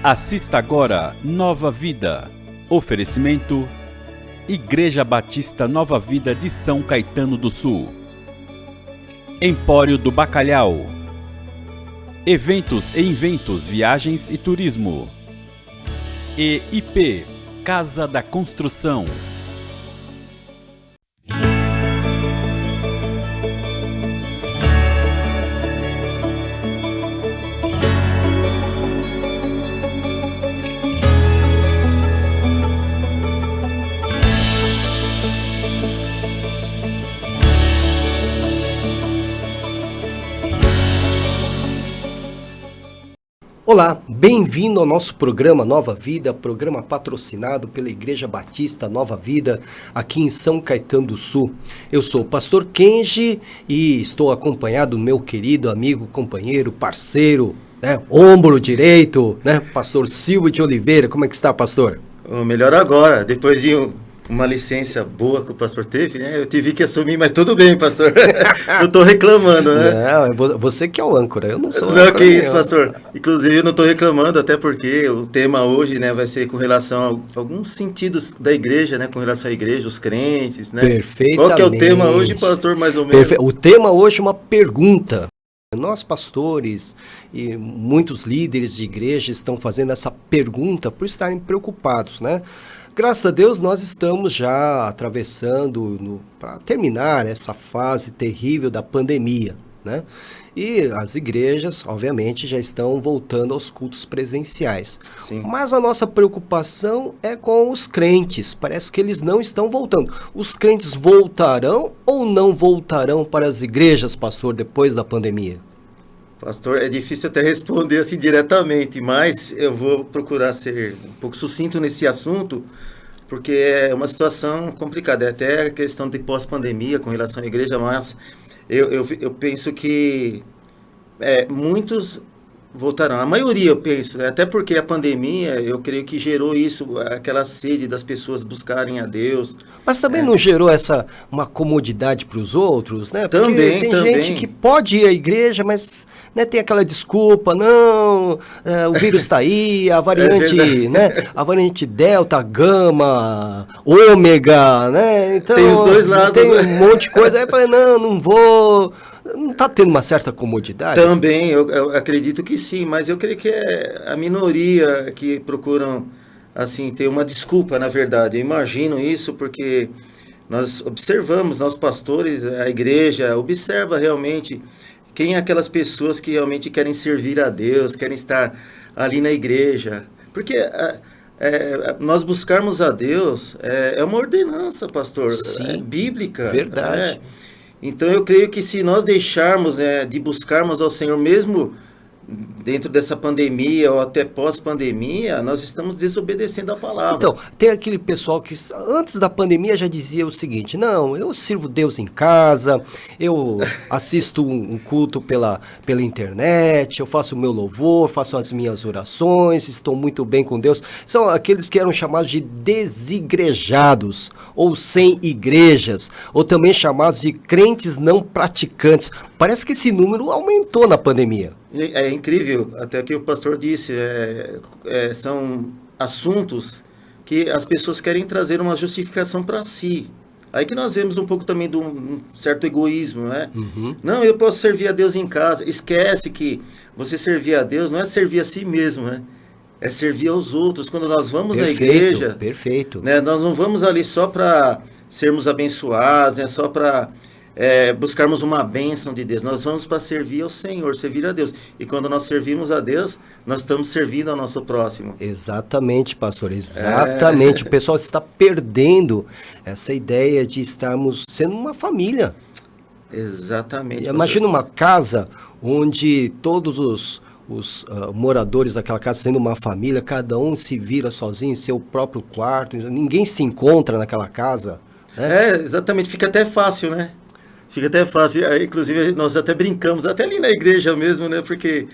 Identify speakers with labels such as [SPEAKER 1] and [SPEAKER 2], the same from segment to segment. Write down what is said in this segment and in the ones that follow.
[SPEAKER 1] Assista agora Nova Vida. Oferecimento: Igreja Batista Nova Vida de São Caetano do Sul. Empório do Bacalhau. Eventos e Inventos, Viagens e Turismo. E IP, Casa da Construção.
[SPEAKER 2] Olá, bem-vindo ao nosso programa Nova Vida, programa patrocinado pela Igreja Batista Nova Vida, aqui em São Caetano do Sul. Eu sou o pastor Kenji e estou acompanhado do meu querido amigo, companheiro, parceiro, ombro direito, pastor Silvio de Oliveira. Como é que está, pastor?
[SPEAKER 3] Melhor agora, depois de uma licença boa que o pastor teve, eu tive que assumir, mas tudo bem, pastor. Eu estou reclamando, né?
[SPEAKER 2] Não, você que é o âncora, eu não sou o
[SPEAKER 3] âncora. Não, que isso,
[SPEAKER 2] nenhum.
[SPEAKER 3] Pastor. Inclusive, eu não estou reclamando, até porque o tema hoje, vai ser com relação a alguns sentidos da igreja, com relação à igreja, os crentes,
[SPEAKER 2] Perfeitamente.
[SPEAKER 3] Qual que é o tema hoje, pastor, mais ou menos?
[SPEAKER 2] O tema hoje é uma pergunta. Nós, pastores e muitos líderes de igreja estão fazendo essa pergunta por estarem preocupados, Graças a Deus, nós estamos já atravessando para terminar essa fase terrível da pandemia, E as igrejas, obviamente, já estão voltando aos cultos presenciais.
[SPEAKER 3] Sim.
[SPEAKER 2] Mas a nossa preocupação é com os crentes. Parece que eles não estão voltando. Os crentes voltarão ou não voltarão para as igrejas, pastor, depois da pandemia?
[SPEAKER 3] Pastor, é difícil até responder assim diretamente, mas eu vou procurar ser um pouco sucinto nesse assunto, porque é uma situação complicada. É até a questão de pós-pandemia com relação à igreja, mas eu penso que muitos voltarão. A maioria, eu penso, até porque a pandemia, eu creio que gerou isso, aquela sede das pessoas buscarem a Deus.
[SPEAKER 2] Mas também não gerou uma comodidade para os outros, Porque
[SPEAKER 3] Também,
[SPEAKER 2] tem
[SPEAKER 3] também.
[SPEAKER 2] gente que pode ir à igreja, mas tem aquela desculpa, não, o vírus está aí, a variante, a variante Delta, Gama, Ômega, Então,
[SPEAKER 3] tem os dois lados.
[SPEAKER 2] Tem um monte de coisa. Aí eu falei, não vou. Não está tendo uma certa comodidade?
[SPEAKER 3] Também, eu acredito que sim, mas eu creio que é a minoria que procuram, assim, ter uma desculpa, na verdade. Eu imagino isso porque nós observamos, nós pastores, a igreja, observa realmente quem é aquelas pessoas que realmente querem servir a Deus, querem estar ali na igreja. Porque nós buscarmos a Deus é uma ordenança, pastor, bíblica.
[SPEAKER 2] Verdade.
[SPEAKER 3] Então eu creio que se nós deixarmos de buscarmos ao Senhor mesmo dentro dessa pandemia ou até pós-pandemia, nós estamos desobedecendo a palavra.
[SPEAKER 2] Então, tem aquele pessoal que antes da pandemia já dizia o seguinte, não, eu sirvo Deus em casa, eu assisto um culto pela internet, eu faço o meu louvor, faço as minhas orações, estou muito bem com Deus. São aqueles que eram chamados de desigrejados, ou sem igrejas, ou também chamados de crentes não praticantes. Parece que esse número aumentou na pandemia.
[SPEAKER 3] É incrível, até que o pastor disse, são assuntos que as pessoas querem trazer uma justificação para si. Aí que nós vemos um pouco também de um certo egoísmo,
[SPEAKER 2] Uhum.
[SPEAKER 3] Não, eu posso servir a Deus em casa. Esquece que você servir a Deus não é servir a si mesmo, É servir aos outros. Quando nós vamos na igreja...
[SPEAKER 2] Perfeito.
[SPEAKER 3] Nós não vamos ali só para sermos abençoados, só para... buscarmos uma bênção de Deus. Nós vamos para servir ao Senhor, servir a Deus. E quando nós servimos a Deus, nós estamos servindo ao nosso próximo.
[SPEAKER 2] Exatamente, pastor, exatamente. O pessoal está perdendo essa ideia de estarmos sendo uma família.
[SPEAKER 3] Exatamente.
[SPEAKER 2] Imagina uma casa onde todos os moradores daquela casa sendo uma família, cada um se vira sozinho em seu próprio quarto, ninguém se encontra naquela casa.
[SPEAKER 3] Exatamente. Fica até fácil, Fica até fácil. Inclusive, nós até brincamos, até ali na igreja mesmo, Porque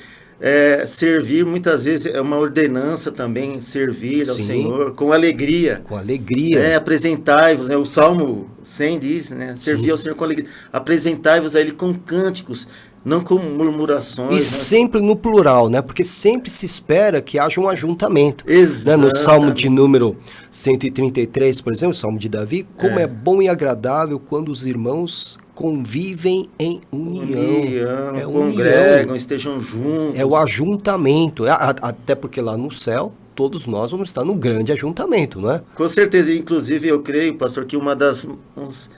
[SPEAKER 3] servir muitas vezes é uma ordenança também, servir ao Senhor com alegria.
[SPEAKER 2] Com alegria.
[SPEAKER 3] Apresentai-vos, o Salmo 100 diz, servir ao Senhor com alegria. Apresentai-vos a Ele com cânticos. não com murmurações.
[SPEAKER 2] E
[SPEAKER 3] né?
[SPEAKER 2] sempre no plural, né? Porque sempre se espera que haja um ajuntamento. Né?
[SPEAKER 3] Exatamente.
[SPEAKER 2] No Salmo de número 133, por exemplo, o Salmo de Davi, como é bom e agradável quando os irmãos convivem em união. É
[SPEAKER 3] Congregam, estejam juntos.
[SPEAKER 2] É o ajuntamento. Até porque lá no céu, todos nós vamos estar no grande ajuntamento, não é?
[SPEAKER 3] Com certeza, inclusive eu creio, pastor, que uns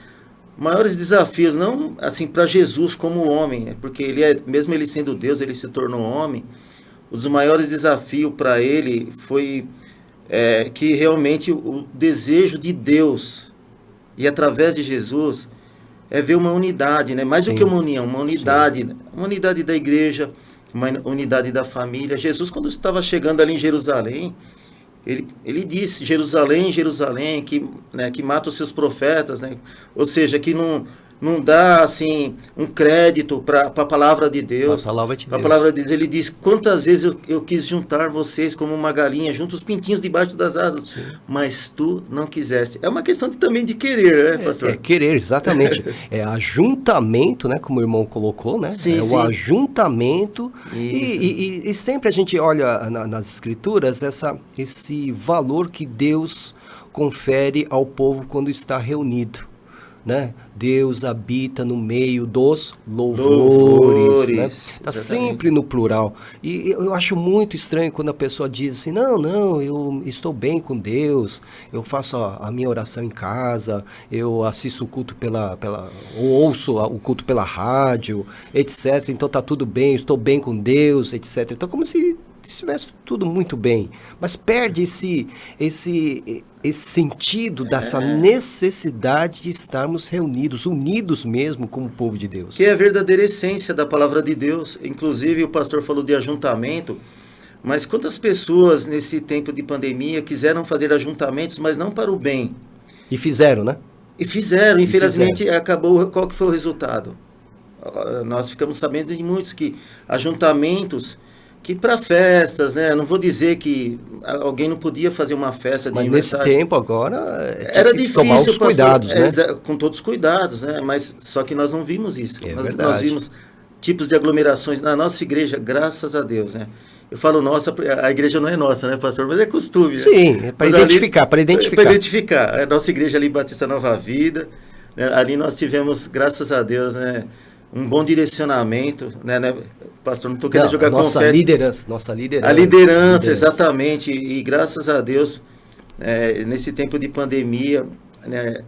[SPEAKER 3] maiores desafios, não assim para Jesus como homem, porque mesmo ele sendo Deus, ele se tornou homem. Um dos maiores desafios para ele foi que realmente o desejo de Deus e através de Jesus é ver uma unidade, né? Mais do que uma união, uma unidade, uma unidade da igreja, uma unidade da família. Jesus, quando estava chegando ali em Jerusalém, ele disse, Jerusalém, Jerusalém, que mata os seus profetas, né? Ou seja, que não dá assim um crédito para a palavra de Deus.
[SPEAKER 2] A palavra de Deus.
[SPEAKER 3] A palavra de Deus. Ele diz, quantas vezes eu quis juntar vocês como uma galinha, junto os pintinhos debaixo das asas, sim, mas tu não quiseste. É uma questão também de querer, né, pastor?
[SPEAKER 2] É querer, exatamente. É ajuntamento, né, como o irmão colocou, né?
[SPEAKER 3] Sim,
[SPEAKER 2] o ajuntamento. E sempre a gente olha nas escrituras esse valor que Deus confere ao povo quando está reunido. Né? Deus habita no meio dos louvores, né? Tá sempre no plural. E eu acho muito estranho quando a pessoa diz assim, não, eu estou bem com Deus, eu faço a minha oração em casa, eu assisto o culto ou ouço o culto pela rádio, etc. Então tá tudo bem, eu estou bem com Deus, etc. Então como se estivesse tudo muito bem, mas perde esse sentido dessa necessidade de estarmos reunidos, unidos mesmo como povo de Deus.
[SPEAKER 3] Que é a verdadeira essência da palavra de Deus. Inclusive o pastor falou de ajuntamento, mas quantas pessoas nesse tempo de pandemia quiseram fazer ajuntamentos, mas não para o bem?
[SPEAKER 2] E fizeram, né?
[SPEAKER 3] E fizeram, infelizmente acabou. Qual que foi o resultado? Nós ficamos sabendo de muitos que ajuntamentos que para festas, né? Não vou dizer que alguém não podia fazer uma festa de aniversário.
[SPEAKER 2] Mas nesse tempo agora
[SPEAKER 3] era difícil
[SPEAKER 2] tomar os cuidados, né?
[SPEAKER 3] Com todos os cuidados, né? Mas só que nós não vimos isso.
[SPEAKER 2] Nós
[SPEAKER 3] vimos tipos de aglomerações na nossa igreja, graças a Deus, né? Eu falo nossa, a igreja não é nossa, né, pastor? Mas é costume.
[SPEAKER 2] Sim,
[SPEAKER 3] né?
[SPEAKER 2] Para identificar. Para
[SPEAKER 3] identificar. A nossa igreja ali, Batista Nova Vida, né? Ali nós tivemos, graças a Deus, né? Um bom direcionamento, né? Pastor, não estou querendo jogar confete.
[SPEAKER 2] Nossa liderança.
[SPEAKER 3] A liderança, exatamente. E graças a Deus, nesse tempo de pandemia, né,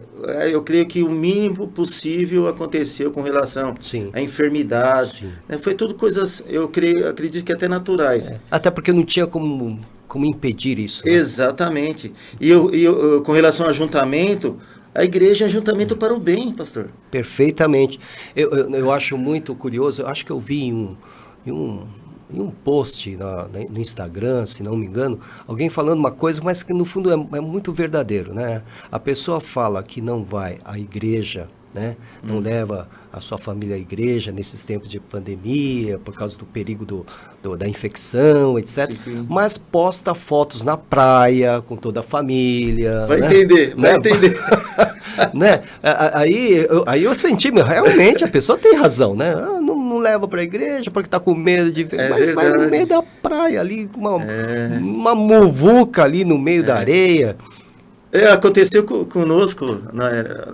[SPEAKER 3] eu creio que o mínimo possível aconteceu com relação à enfermidade. Né, foi tudo coisas, acredito que até naturais.
[SPEAKER 2] Até porque não tinha como impedir isso. Né?
[SPEAKER 3] Exatamente. E eu, com relação ao ajuntamento, a igreja é ajuntamento para o bem, pastor.
[SPEAKER 2] Perfeitamente. Eu acho muito curioso, eu acho que eu vi em um post no Instagram, se não me engano, alguém falando uma coisa, mas que no fundo é muito verdadeiro, né? A pessoa fala que não vai à igreja, né? Não leva a sua família à igreja nesses tempos de pandemia, por causa do perigo da infecção, etc.
[SPEAKER 3] Sim.
[SPEAKER 2] Mas posta fotos na praia, com toda a família.
[SPEAKER 3] Vai
[SPEAKER 2] né?
[SPEAKER 3] entender.
[SPEAKER 2] Né? Aí eu senti, realmente a pessoa tem razão, né? Não leva para a igreja porque está com medo de ver, mas vai no meio da praia ali, uma muvuca ali no meio da areia.
[SPEAKER 3] Aconteceu conosco,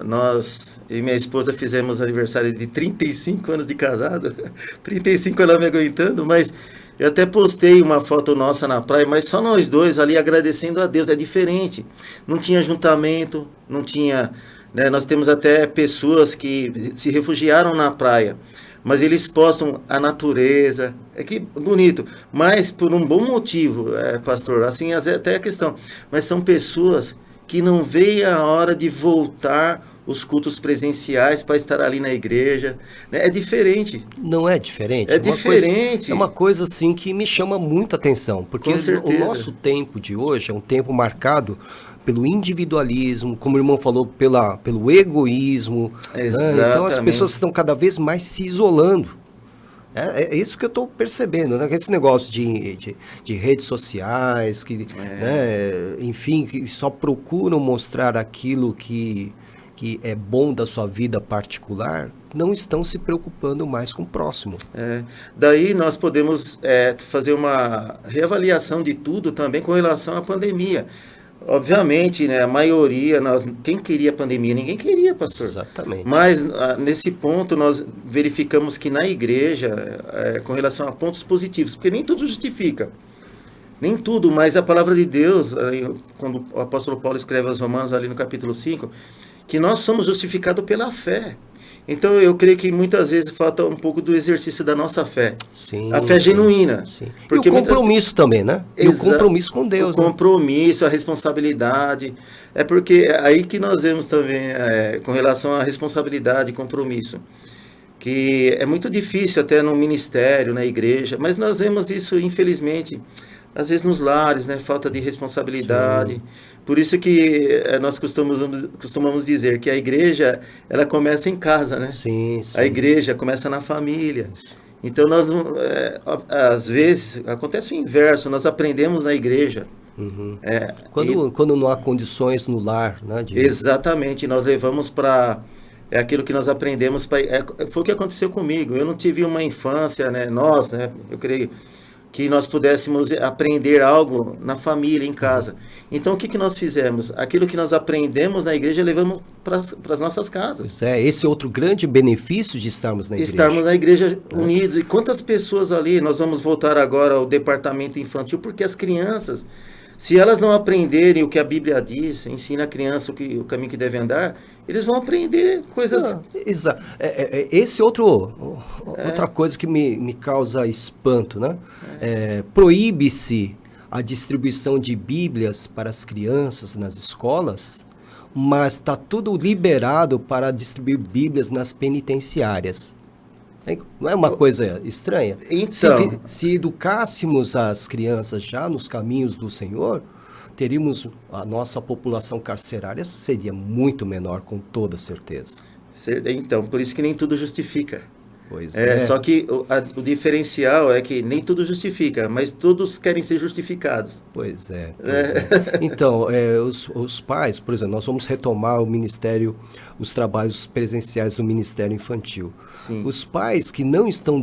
[SPEAKER 3] nós e minha esposa fizemos aniversário de 35 anos de casado, 35 ela me aguentando, mas eu até postei uma foto nossa na praia, mas só nós dois ali agradecendo a Deus, é diferente, não tinha ajuntamento, não tinha, né, nós temos até pessoas que se refugiaram na praia, mas eles postam a natureza, que bonito, mas por um bom motivo, pastor, assim até a questão, mas são pessoas que não veem a hora de voltar os cultos presenciais para estar ali na igreja, né? É diferente.
[SPEAKER 2] Não é diferente?
[SPEAKER 3] É diferente.
[SPEAKER 2] É uma coisa assim que me chama muita atenção, porque o nosso tempo de hoje é um tempo marcado pelo individualismo, como o irmão falou, pelo egoísmo. Né? Então as pessoas estão cada vez mais se isolando. É isso que eu estou percebendo, né? Esse negócio de redes sociais, que, né? Enfim, que só procuram mostrar aquilo que que é bom da sua vida particular, não estão se preocupando mais com o próximo.
[SPEAKER 3] Daí nós podemos fazer uma reavaliação de tudo também com relação à pandemia. Obviamente, né, a maioria, quem queria a pandemia? Ninguém queria, pastor.
[SPEAKER 2] Exatamente.
[SPEAKER 3] Mas nesse ponto nós verificamos que na igreja, com relação a pontos positivos, porque nem tudo justifica. Nem tudo, mas a palavra de Deus, quando o apóstolo Paulo escreve aos Romanos, ali no capítulo 5, que nós somos justificados pela fé. Então, eu creio que muitas vezes falta um pouco do exercício da nossa fé.
[SPEAKER 2] Sim,
[SPEAKER 3] a fé genuína.
[SPEAKER 2] Sim.
[SPEAKER 3] Porque
[SPEAKER 2] e o compromisso também, né? E o compromisso com Deus.
[SPEAKER 3] O compromisso, a responsabilidade. É porque é aí que nós vemos também, com relação à responsabilidade e compromisso, que é muito difícil até no ministério, na igreja, mas nós vemos isso, infelizmente, às vezes nos lares, né? Falta de responsabilidade. Sim. Por isso que nós costumamos dizer que a igreja, ela começa em casa, né?
[SPEAKER 2] Sim.
[SPEAKER 3] A igreja começa na família. Então, nós, às vezes, acontece o inverso, nós aprendemos na igreja.
[SPEAKER 2] Uhum. Quando não há condições no lar, né?
[SPEAKER 3] Exatamente, nós levamos para... aquilo que nós aprendemos, foi o que aconteceu comigo. Eu não tive uma infância, né? Nós, né? Eu creio que nós pudéssemos aprender algo na família, em casa. Então, o que nós fizemos? Aquilo que nós aprendemos na igreja, levamos para as nossas casas.
[SPEAKER 2] Esse é outro grande benefício de estarmos na igreja.
[SPEAKER 3] Estarmos na igreja unidos. E quantas pessoas ali, nós vamos voltar agora ao departamento infantil, porque as crianças, se elas não aprenderem o que a Bíblia diz, ensina a criança o caminho que deve andar, eles vão aprender coisas...
[SPEAKER 2] Exato. Esse outra coisa que me causa espanto, né? Proíbe-se a distribuição de Bíblias para as crianças nas escolas, mas está tudo liberado para distribuir Bíblias nas penitenciárias. Não é uma coisa estranha?
[SPEAKER 3] Então,
[SPEAKER 2] se educássemos as crianças já nos caminhos do Senhor, teríamos a nossa população carcerária seria muito menor, com toda certeza.
[SPEAKER 3] Então, por isso que nem tudo justifica.
[SPEAKER 2] Pois é.
[SPEAKER 3] Só que o diferencial é que nem tudo justifica, mas todos querem ser justificados.
[SPEAKER 2] Pois é. Então, os pais, por exemplo, nós vamos retomar os trabalhos presenciais do Ministério Infantil.
[SPEAKER 3] Sim.
[SPEAKER 2] Os pais que não estão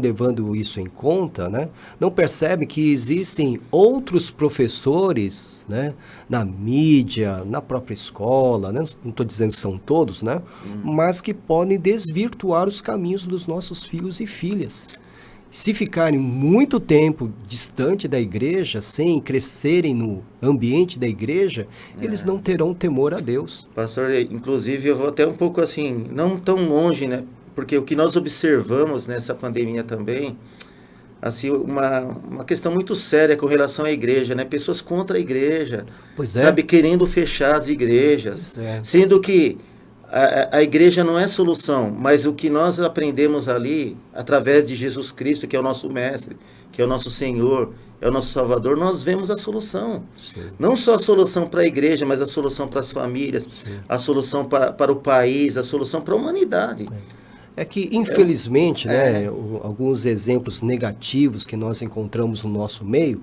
[SPEAKER 2] levando isso em conta, né? Não percebem que existem outros professores, né? Na mídia, na própria escola, né? Não estou dizendo que são todos, né? Mas que podem desvirtuar os caminhos dos nossos filhos e filhas. Se ficarem muito tempo distante da igreja, sem crescerem no ambiente da igreja, eles não terão temor a Deus.
[SPEAKER 3] Pastor, inclusive eu vou até um pouco assim, não tão longe, né? Porque o que nós observamos nessa pandemia também, assim, uma questão muito séria com relação à igreja, né? Pessoas contra a igreja, sabe, querendo fechar as igrejas, sendo que a igreja não é solução, mas o que nós aprendemos ali, através de Jesus Cristo, que é o nosso mestre, que é o nosso Senhor, é o nosso Salvador, nós vemos a solução. Sim. Não só a solução para a igreja, mas a solução para as famílias, a solução para o país, a solução para a humanidade.
[SPEAKER 2] É que, infelizmente, né, alguns exemplos negativos que nós encontramos no nosso meio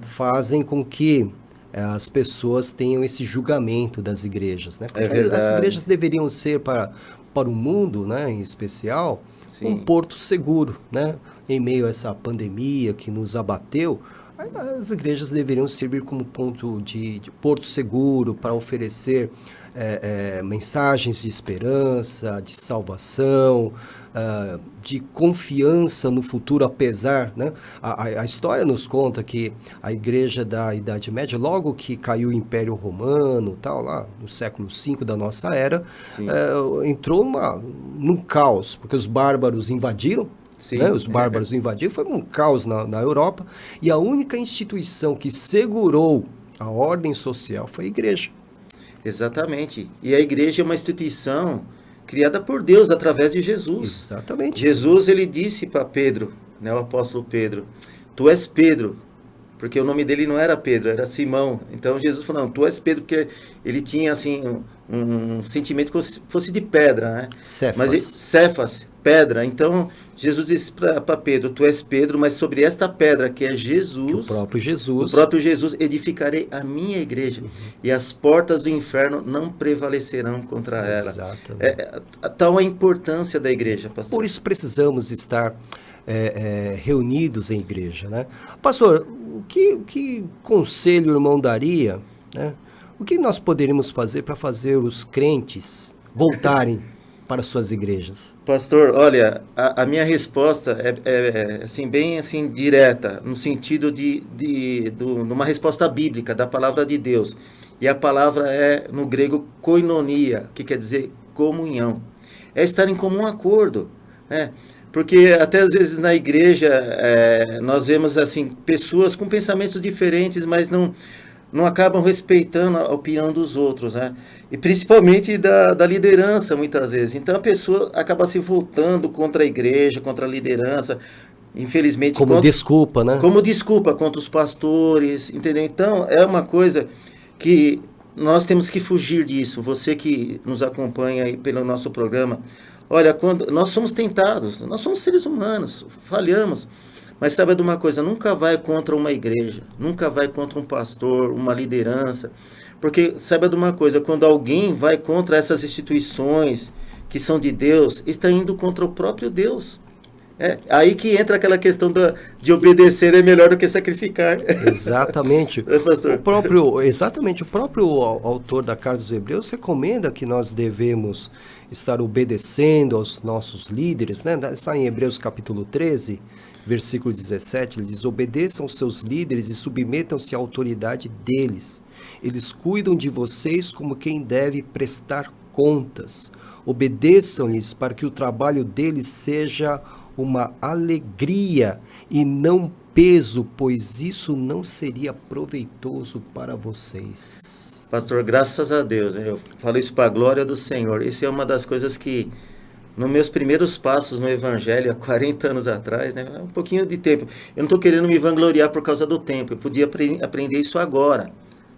[SPEAKER 2] fazem com que as pessoas tenham esse julgamento das igrejas, né? Porque as igrejas deveriam ser para o mundo, né, em especial, um porto seguro, né? Em meio a essa pandemia que nos abateu, as igrejas deveriam servir como ponto de porto seguro para oferecer mensagens de esperança, de salvação, de confiança no futuro, apesar, né? A história nos conta que a igreja da Idade Média, logo que caiu o Império Romano, tal, lá no século V da nossa era, entrou num caos, porque os bárbaros invadiram. Né? Os bárbaros invadiram, foi um caos na Europa, e a única instituição que segurou a ordem social foi a igreja.
[SPEAKER 3] Exatamente. E a igreja é uma instituição criada por Deus através de Jesus.
[SPEAKER 2] Exatamente.
[SPEAKER 3] Jesus, ele disse para Pedro, né, o apóstolo Pedro, tu és Pedro, porque o nome dele não era Pedro, era Simão. Então Jesus falou, não, tu és Pedro, porque ele tinha assim um sentimento que fosse de pedra, né?
[SPEAKER 2] Cefas.
[SPEAKER 3] Mas Cefas. pedra. Então, Jesus disse para Pedro, tu és Pedro, mas sobre esta pedra que é Jesus,
[SPEAKER 2] Que o próprio
[SPEAKER 3] Jesus edificarei a minha igreja, e as portas do inferno não prevalecerão contra ela.
[SPEAKER 2] Exatamente.
[SPEAKER 3] Tal a importância da igreja, pastor.
[SPEAKER 2] Por isso precisamos estar reunidos em igreja, né? Pastor, que conselho o irmão daria, né? O que nós poderíamos fazer para fazer os crentes voltarem para suas igrejas?
[SPEAKER 3] Pastor, olha, a minha resposta é assim, bem assim, direta, no sentido de uma resposta bíblica, da palavra de Deus. E a palavra é, no grego, koinonia, que quer dizer comunhão. É estar em comum acordo, né? Porque até às vezes na igreja nós vemos assim, pessoas com pensamentos diferentes, mas não acabam respeitando a opinião dos outros, né? E principalmente da liderança, muitas vezes. Então a pessoa acaba se voltando contra a igreja, contra a liderança, infelizmente.
[SPEAKER 2] Como desculpa, né?
[SPEAKER 3] Como desculpa contra os pastores, entendeu? Então é uma coisa que nós temos que fugir disso. Você que nos acompanha aí pelo nosso programa, olha, quando nós somos tentados, nós somos seres humanos, falhamos. Mas saiba de uma coisa, nunca vai contra uma igreja, nunca vai contra um pastor, uma liderança. Porque saiba de uma coisa, quando alguém vai contra essas instituições que são de Deus, está indo contra o próprio Deus. Aí que entra aquela questão de obedecer é melhor do que sacrificar.
[SPEAKER 2] Exatamente.
[SPEAKER 3] Pastor.
[SPEAKER 2] O próprio autor da Carta dos Hebreus recomenda que nós devemos estar obedecendo aos nossos líderes, né? Está em Hebreus capítulo 13, versículo 17, ele diz: obedeçam seus líderes e submetam-se à autoridade deles. Eles cuidam de vocês como quem deve prestar contas. Obedeçam-lhes para que o trabalho deles seja uma alegria e não peso, pois isso não seria proveitoso para vocês.
[SPEAKER 3] Pastor, graças a Deus, eu falo isso para a glória do Senhor. Isso é uma das coisas que, nos meus primeiros passos no Evangelho, há 40 anos atrás, né, um pouquinho de tempo, eu não estou querendo me vangloriar por causa do tempo, eu podia aprender isso agora,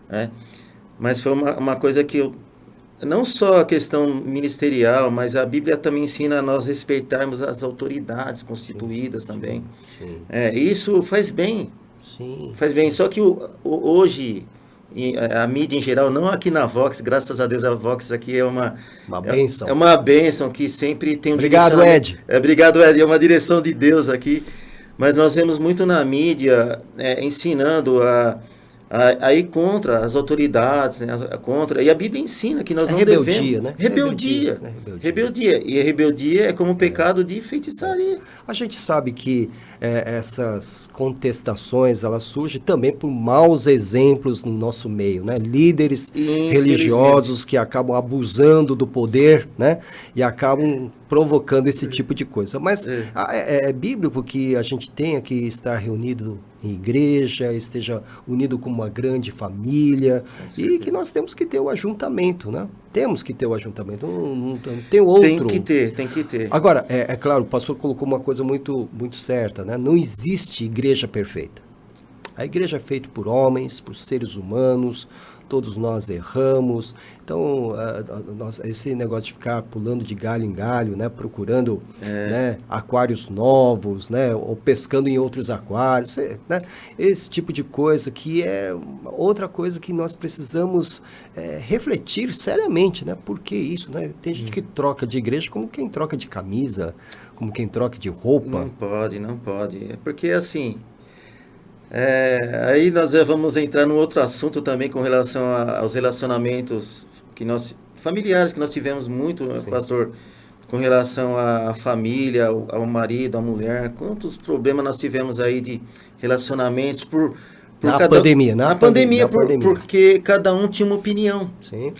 [SPEAKER 3] né? Mas foi uma coisa que não só a questão ministerial, mas a Bíblia também ensina a nós respeitarmos as autoridades constituídas também.
[SPEAKER 2] Sim.
[SPEAKER 3] Isso faz bem.
[SPEAKER 2] Sim.
[SPEAKER 3] Faz bem. Só que hoje, a mídia em geral, não aqui na Vox, graças a Deus a Vox aqui é uma bênção. É uma bênção que sempre tem um
[SPEAKER 2] Obrigado, Ed.
[SPEAKER 3] Obrigado, Ed. É uma direção de Deus aqui. Mas nós vemos muito na mídia ensinando a ir contra as autoridades, né, contra. E a Bíblia ensina que nós não
[SPEAKER 2] rebeldia,
[SPEAKER 3] devemos...
[SPEAKER 2] Né?
[SPEAKER 3] Rebeldia. E a rebeldia é como um pecado de feitiçaria.
[SPEAKER 2] A gente sabe que essas contestações, elas surgem também por maus exemplos no nosso meio, né? Líderes religiosos que acabam abusando do poder, né? E acabam provocando esse tipo de coisa. Mas é bíblico que a gente tenha que estar reunido em igreja, esteja unido como uma grande família, e que nós temos que ter o ajuntamento, né? Temos que ter o ajuntamento, não tem outro.
[SPEAKER 3] Tem que ter.
[SPEAKER 2] Agora, é claro, o pastor colocou uma coisa muito, muito certa, né? Não existe igreja perfeita. A igreja é feita por homens, por seres humanos, todos nós erramos. Então, esse negócio de ficar pulando de galho em galho, né, procurando né, aquários novos, né, ou pescando em outros aquários, né, esse tipo de coisa que é outra coisa que nós precisamos refletir seriamente, né? Por que isso, né? Tem gente que troca de igreja como quem troca de camisa, como quem troca de roupa.
[SPEAKER 3] Não pode. É porque assim... aí nós vamos entrar num outro assunto também com relação aos relacionamentos familiares que nós tivemos muito, pastor, com relação à família, ao marido, à mulher. Quantos problemas nós tivemos aí de relacionamentos
[SPEAKER 2] na pandemia,
[SPEAKER 3] porque cada um tinha uma opinião.
[SPEAKER 2] Sim.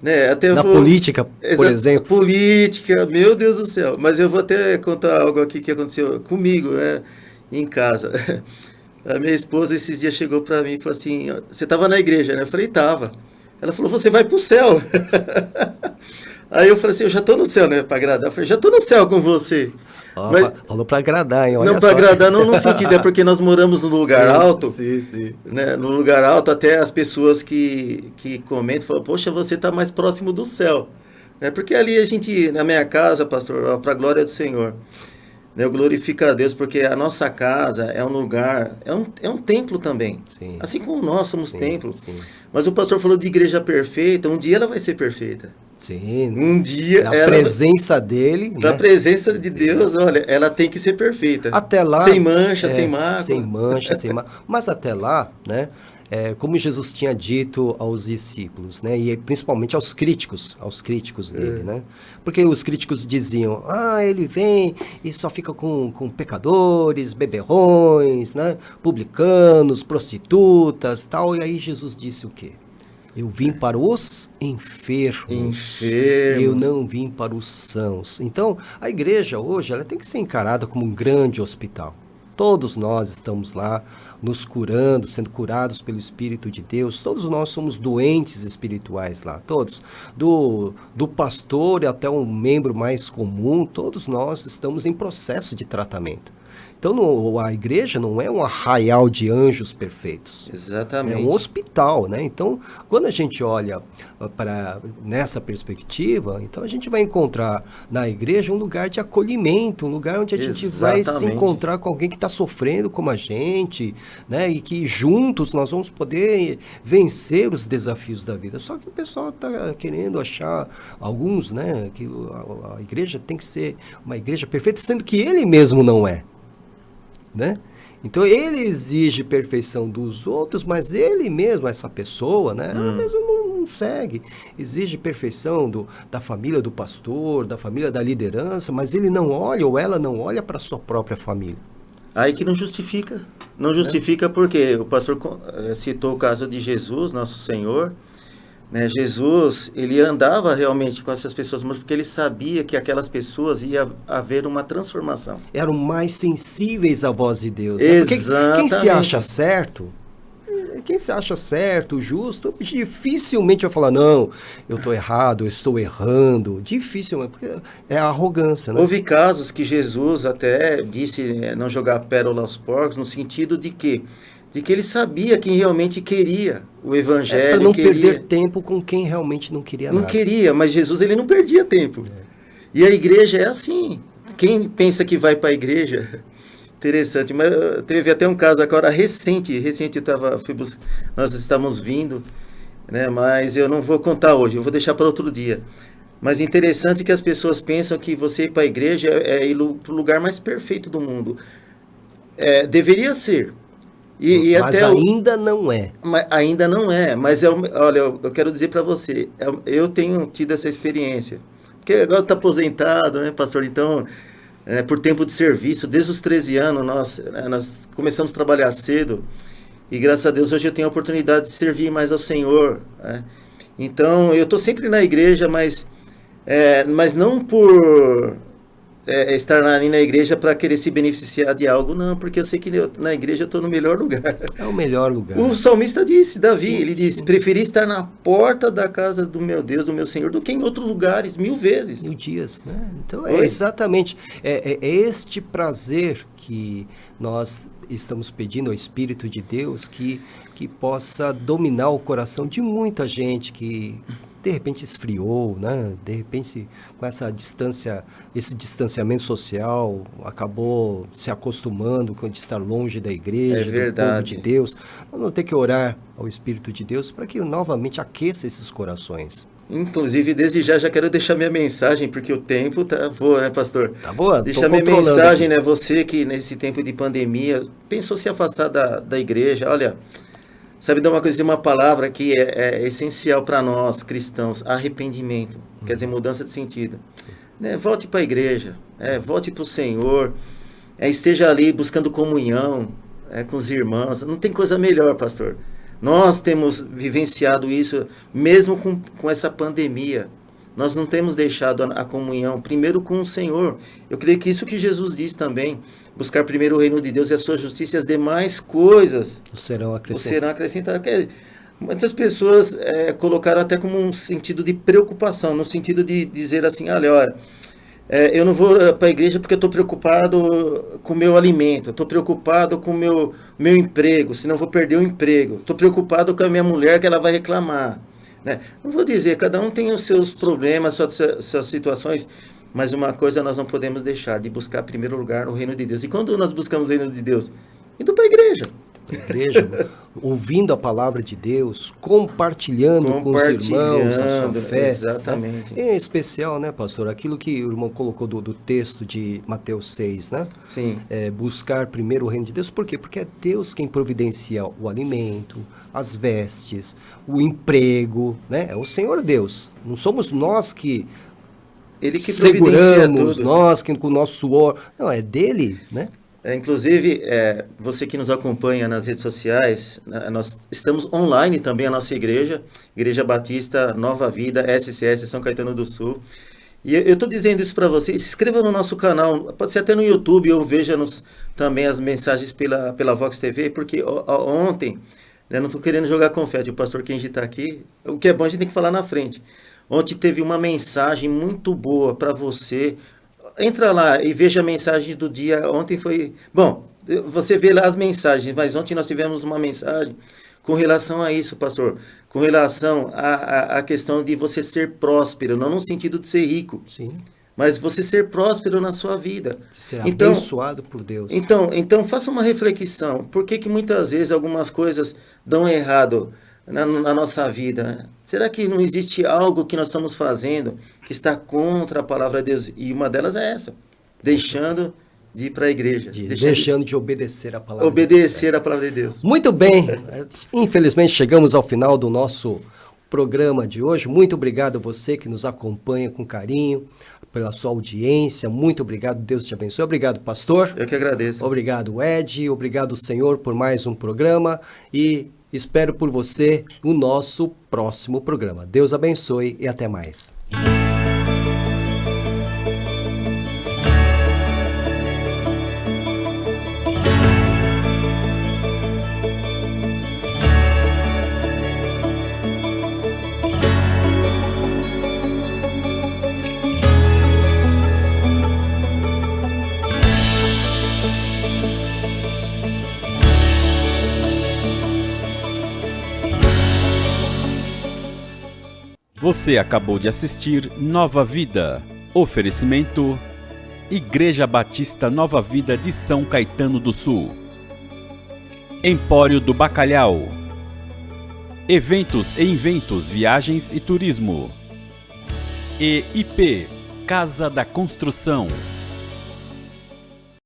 [SPEAKER 3] Né?
[SPEAKER 2] Política, por exemplo.
[SPEAKER 3] Política, meu Deus do céu. Mas eu vou até contar algo aqui que aconteceu comigo, né, em casa. A minha esposa esses dias chegou para mim e falou assim: você estava na igreja, né? Eu falei: estava. Ela falou: você vai para o céu. Aí eu falei assim: eu já estou no céu, né? Para agradar. Eu falei: já estou no céu com você.
[SPEAKER 2] Mas, falou para agradar, hein? Olha
[SPEAKER 3] não, para agradar não no sentido, é porque nós moramos num lugar alto.
[SPEAKER 2] Sim.
[SPEAKER 3] Né? No lugar alto, até as pessoas que comentam falam: poxa, você está mais próximo do céu. É porque ali a gente, na minha casa, pastor, para a glória do Senhor, né, eu glorifico a Deus, porque a nossa casa é um lugar, é um templo também.
[SPEAKER 2] Sim.
[SPEAKER 3] Assim como nós somos
[SPEAKER 2] Sim,
[SPEAKER 3] templo.
[SPEAKER 2] sim.
[SPEAKER 3] Mas o pastor falou de igreja perfeita, um dia ela vai ser perfeita.
[SPEAKER 2] Sim.
[SPEAKER 3] Um dia
[SPEAKER 2] Na
[SPEAKER 3] ela,
[SPEAKER 2] presença dele,
[SPEAKER 3] na
[SPEAKER 2] né?
[SPEAKER 3] presença de Deus, olha, ela tem que ser perfeita.
[SPEAKER 2] Até lá...
[SPEAKER 3] Sem mancha,
[SPEAKER 2] é,
[SPEAKER 3] sem mácula.
[SPEAKER 2] Sem mancha, sem mácula. Mas até lá, né? Como Jesus tinha dito aos discípulos, né? E principalmente aos críticos dele, né? Porque os críticos diziam, ele vem e só fica com pecadores, beberrões, né? Publicanos, prostitutas, tal. E aí Jesus disse o quê? Eu vim para os enfermos. Eu não vim para os sãos. Então, a igreja hoje, ela tem que ser encarada como um grande hospital. Todos nós estamos lá nos curando, sendo curados pelo Espírito de Deus. Todos nós somos doentes espirituais lá, todos. Do pastor até um membro mais comum, todos nós estamos em processo de tratamento. Então, a igreja não é um arraial de anjos perfeitos.
[SPEAKER 3] Exatamente.
[SPEAKER 2] É um hospital, né? Então, quando a gente olha nessa perspectiva, então a gente vai encontrar na igreja um lugar de acolhimento, um lugar onde a gente vai se encontrar com alguém que está sofrendo como a gente, né? E que juntos nós vamos poder vencer os desafios da vida. Só que o pessoal está querendo achar, alguns, né? Que a igreja tem que ser uma igreja perfeita, sendo que ele mesmo não é. Né? Então ele exige perfeição dos outros, mas ele mesmo, essa pessoa, né, ela mesmo não segue. Exige perfeição da família do pastor, da família da liderança, mas ele não olha, ou ela não olha para a sua própria família.
[SPEAKER 3] Aí que não justifica. Não justifica porque o pastor citou o caso de Jesus, nosso Senhor. Né? Jesus, ele andava realmente com essas pessoas, mas porque ele sabia que aquelas pessoas ia haver uma transformação.
[SPEAKER 2] Eram mais sensíveis à voz de Deus. Né?
[SPEAKER 3] Exatamente.
[SPEAKER 2] Quem se acha certo, justo, dificilmente vai falar, não, eu estou errado, eu estou errando. Dificilmente, porque é a arrogância. Né?
[SPEAKER 3] Houve casos que Jesus até disse não jogar pérola aos porcos, no sentido de que ele sabia quem realmente queria o evangelho.
[SPEAKER 2] Para não perder tempo com quem realmente não queria nada.
[SPEAKER 3] Não queria, mas Jesus ele não perdia tempo. E a igreja é assim. Quem pensa que vai para a igreja... Interessante, mas teve até um caso agora recente nós estávamos vindo, né, mas eu não vou contar hoje, eu vou deixar para outro dia. Mas interessante que as pessoas pensam que você ir para a igreja é ir para o lugar mais perfeito do mundo. Deveria ser.
[SPEAKER 2] Mas até ainda não é.
[SPEAKER 3] Ainda não é, mas olha, eu quero dizer para você, eu tenho tido essa experiência. Porque agora está aposentado, né, pastor? Então, por tempo de serviço, desde os 13 anos, nós começamos a trabalhar cedo. E graças a Deus hoje eu tenho a oportunidade de servir mais ao Senhor. Né? Então, eu estou sempre na igreja, mas não por... estar ali na igreja para querer se beneficiar de algo, não, porque eu sei que na igreja eu estou no melhor lugar.
[SPEAKER 2] É o melhor lugar.
[SPEAKER 3] O salmista disse, Davi, ele disse, preferi estar na porta da casa do meu Deus, do meu Senhor, do que em outros lugares, 1000 vezes.
[SPEAKER 2] 1000 dias, né? Então exatamente, este prazer que nós estamos pedindo ao Espírito de Deus que possa dominar o coração de muita gente que de repente esfriou, né? De repente com esse distanciamento social, acabou se acostumando com de estar longe da igreja, do povo de Deus. Nós vamos ter que orar ao Espírito de Deus para que novamente aqueça esses corações.
[SPEAKER 3] Inclusive, desde já quero deixar minha mensagem, porque o tempo tá boa, né, pastor?
[SPEAKER 2] Tá boa?
[SPEAKER 3] Deixar minha mensagem, né? Você que nesse tempo de pandemia pensou se afastar da igreja, olha... Sabe, dar uma coisa, uma palavra que é essencial para nós, cristãos, arrependimento, quer dizer, mudança de sentido. Né? Volte para a igreja, volte para o Senhor, esteja ali buscando comunhão com os irmãos. Não tem coisa melhor, pastor. Nós temos vivenciado isso, mesmo com essa pandemia. Nós não temos deixado a comunhão, primeiro com o Senhor. Eu creio que isso que Jesus diz também, buscar primeiro o reino de Deus e a sua justiça e as demais coisas
[SPEAKER 2] serão acrescentadas.
[SPEAKER 3] Muitas pessoas colocaram até como um sentido de preocupação, no sentido de dizer assim, olha, eu não vou para a igreja porque eu estou preocupado com o meu alimento, estou preocupado com o meu emprego, senão eu vou perder o emprego, estou preocupado com a minha mulher que ela vai reclamar. né? Não vou dizer, cada um tem os seus problemas, suas situações, mas uma coisa nós não podemos deixar, de buscar em primeiro lugar o reino de Deus. E quando nós buscamos o reino de Deus? Indo para a igreja.
[SPEAKER 2] Igreja, ouvindo a palavra de Deus, compartilhando com os irmãos a sua fé.
[SPEAKER 3] Exatamente.
[SPEAKER 2] Né? Em especial, né, pastor, aquilo que o irmão colocou do texto de Mateus 6, né?
[SPEAKER 3] Sim.
[SPEAKER 2] Buscar primeiro o reino de Deus. Por quê? Porque é Deus quem providencia o alimento, as vestes, o emprego, né? É o Senhor Deus. Não somos nós que
[SPEAKER 3] Ele que
[SPEAKER 2] seguramos, nós que com o nosso suor. Não, é dele, né?
[SPEAKER 3] Inclusive, você que nos acompanha nas redes sociais, nós estamos online também, a nossa igreja, Igreja Batista Nova Vida, SCS São Caetano do Sul. E eu estou dizendo isso para vocês, se inscreva no nosso canal, pode ser até no YouTube, ou veja-nos também as mensagens pela Vox TV, porque ontem, né, não estou querendo jogar confete, o pastor Kenji está aqui, o que é bom a gente tem que falar na frente. Ontem teve uma mensagem muito boa para você. Entra lá e veja a mensagem do dia. Ontem foi... Bom, você vê lá as mensagens, mas ontem nós tivemos uma mensagem com relação a isso, pastor. Com relação à questão de você ser próspero, não no sentido de ser rico.
[SPEAKER 2] Sim.
[SPEAKER 3] Mas você ser próspero na sua vida.
[SPEAKER 2] De ser abençoado por Deus.
[SPEAKER 3] Então faça uma reflexão. Por que muitas vezes algumas coisas dão errado na nossa vida? Será que não existe algo que nós estamos fazendo que está contra a palavra de Deus? E uma delas é essa, deixando de ir para a igreja.
[SPEAKER 2] Deixando de obedecer a palavra
[SPEAKER 3] de Deus. Obedecer a palavra de Deus.
[SPEAKER 2] Muito bem. Infelizmente chegamos ao final do nosso programa de hoje. Muito obrigado a você que nos acompanha com carinho, pela sua audiência. Muito obrigado. Deus te abençoe. Obrigado, pastor.
[SPEAKER 3] Eu que agradeço.
[SPEAKER 2] Obrigado, Ed. Obrigado, Senhor, por mais um programa. E espero por você no nosso próximo programa. Deus abençoe e até mais.
[SPEAKER 1] Você acabou de assistir Nova Vida. Oferecimento: Igreja Batista Nova Vida de São Caetano do Sul. Empório do Bacalhau. Eventos e Inventos, Viagens e Turismo. EIP, Casa da Construção.